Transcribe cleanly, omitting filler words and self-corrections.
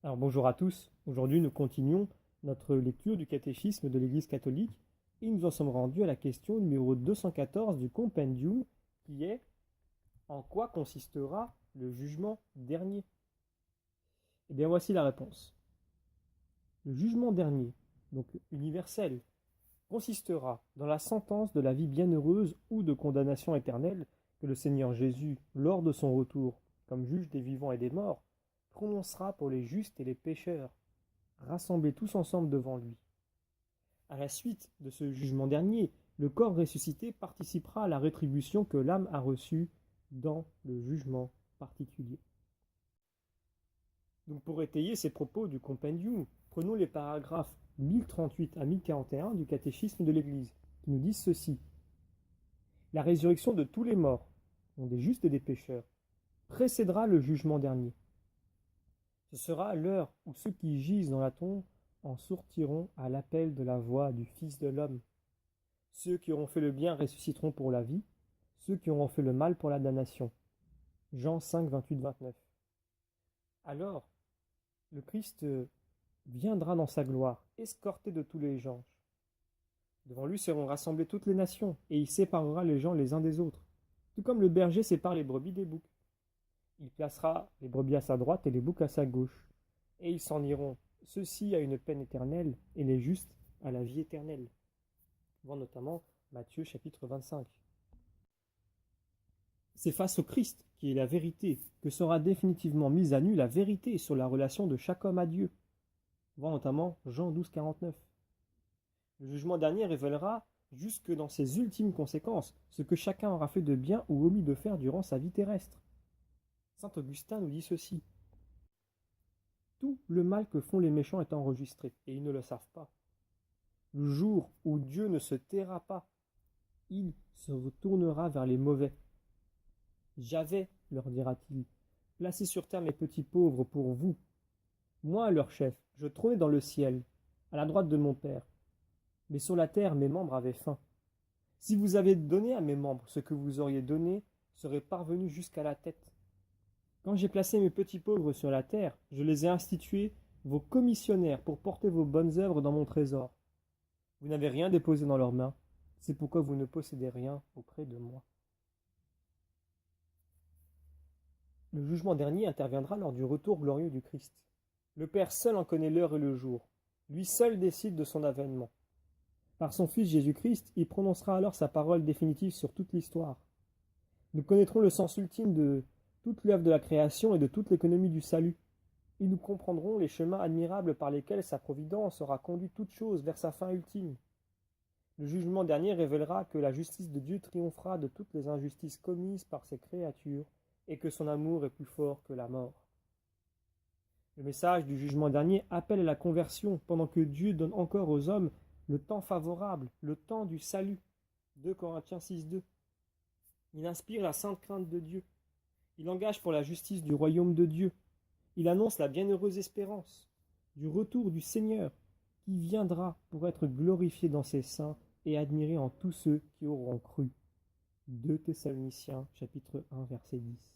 Alors bonjour à tous, aujourd'hui nous continuons notre lecture du catéchisme de l'Église catholique et nous en sommes rendus à la question numéro 214 du compendium qui est en quoi consistera le jugement dernier? Eh bien voici la réponse. Le jugement dernier, donc universel, consistera dans la sentence de la vie bienheureuse ou de condamnation éternelle que le Seigneur Jésus, lors de son retour, comme juge des vivants et des morts, prononcera pour les justes et les pécheurs, rassemblés tous ensemble devant lui. À la suite de ce jugement dernier, le corps ressuscité participera à la rétribution que l'âme a reçue dans le jugement particulier. Donc pour étayer ces propos du compendium, prenons les paragraphes 1038 à 1041 du catéchisme de l'Église, qui nous disent ceci. La résurrection de tous les morts, donc des justes et des pécheurs, précédera le jugement dernier. Ce sera l'heure où ceux qui gisent dans la tombe en sortiront à l'appel de la voix du Fils de l'homme. Ceux qui auront fait le bien ressusciteront pour la vie, ceux qui auront fait le mal pour la damnation. Jean 5, 28, 29. Alors, le Christ viendra dans sa gloire, escorté de tous les anges. Devant lui seront rassemblées toutes les nations, et il séparera les gens les uns des autres, tout comme le berger sépare les brebis des boucs. Il placera les brebis à sa droite et les boucs à sa gauche, et ils s'en iront, ceux-ci à une peine éternelle, et les justes à la vie éternelle. Voir notamment Matthieu chapitre 25. C'est face au Christ, qui est la vérité, que sera définitivement mise à nu la vérité sur la relation de chaque homme à Dieu. Voir notamment Jean 12, 49. Le jugement dernier révélera, jusque dans ses ultimes conséquences, ce que chacun aura fait de bien ou omis de faire durant sa vie terrestre. Saint Augustin nous dit ceci. Tout le mal que font les méchants est enregistré, et ils ne le savent pas. Le jour où Dieu ne se taira pas, il se retournera vers les mauvais. J'avais, leur dira-t-il, placé sur terre mes petits pauvres pour vous. Moi, leur chef, je trônais dans le ciel, à la droite de mon Père. Mais sur la terre, mes membres avaient faim. Si vous avez donné à mes membres ce que vous auriez donné, serait parvenu jusqu'à la tête. Quand j'ai placé mes petits pauvres sur la terre, je les ai institués vos commissionnaires pour porter vos bonnes œuvres dans mon trésor. Vous n'avez rien déposé dans leurs mains, c'est pourquoi vous ne possédez rien auprès de moi. Le jugement dernier interviendra lors du retour glorieux du Christ. Le Père seul en connaît l'heure et le jour. Lui seul décide de son avènement. Par son Fils Jésus-Christ, il prononcera alors sa parole définitive sur toute l'histoire. Nous connaîtrons le sens ultime de toute l'œuvre de la création et de toute l'économie du salut. Et nous comprendrons les chemins admirables par lesquels sa providence aura conduit toute chose vers sa fin ultime. Le jugement dernier révélera que la justice de Dieu triomphera de toutes les injustices commises par ses créatures et que son amour est plus fort que la mort. Le message du jugement dernier appelle à la conversion pendant que Dieu donne encore aux hommes le temps favorable, le temps du salut. 2 Corinthiens 6, 2. Il inspire la sainte crainte de Dieu. Il engage pour la justice du royaume de Dieu. Il annonce la bienheureuse espérance du retour du Seigneur qui viendra pour être glorifié dans ses saints et admiré en tous ceux qui auront cru. 2 Thessaloniciens chapitre 1 verset 10.